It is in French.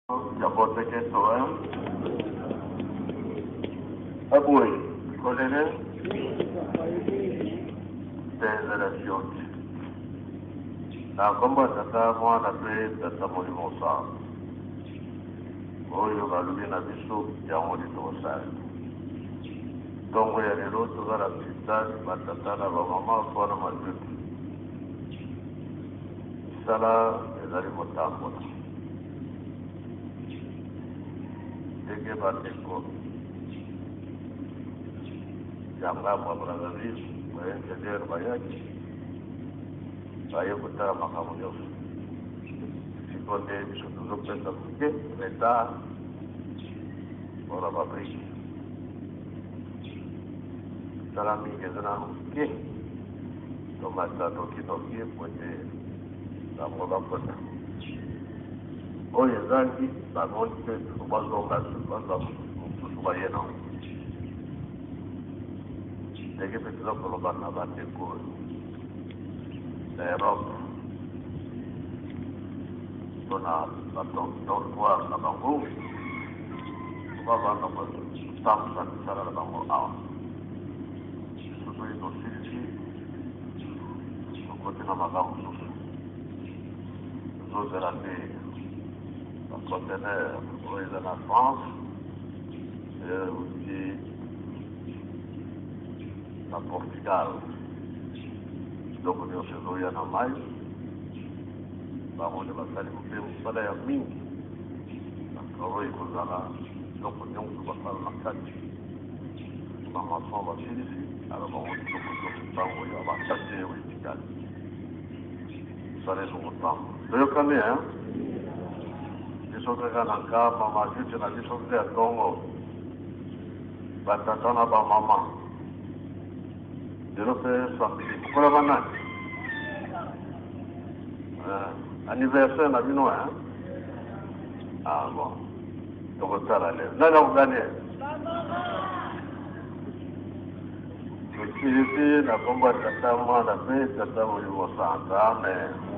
Jabote ke soem. Abui, kolene. Des na komba tata mwana pe tata moli mosa. Oyo galubi na biso ya moli tosa. Tongo ya lelo tozala pitani batata na bamama mpona mazutu. Sala ezali kotambola. Ndenge bandeko yanga mwa Brazzaville bayengelere bayaki baye kotala makambo nyonso siko nde biso tozopesa moke leta mpona babriki tala mingi eza na moke tomata tokinoki po ete bango bakota oyo ezangi bamoni mpe bazonga mosusu baye nango ndenge mpe toza koloba na bandeko na Europe to na batortoire na bango tobavanda kotambusa misala na bango awa susu oyo tosilisi tokoti na makambo mosusu tozozela nde bacontener oyo eza na France aussi na Portugal biloko nyonso ezoya na mai bango nde basali mpe mosala ya mingi oyo ekozala biloko nyonso basala na kati bamason basilisi ala bango biloko nyonso ntango ya bakati oyo etikali mosala ezokotambo toyokani biso kaka na nkama majute na biso mpe ya ntongo batata na bamama lelo mpe samedi kokola banani anniversaire na bino bon tokotala lelo nani akoganie tosilisi na kombo ya tata mwana mpe tata molimo santa amen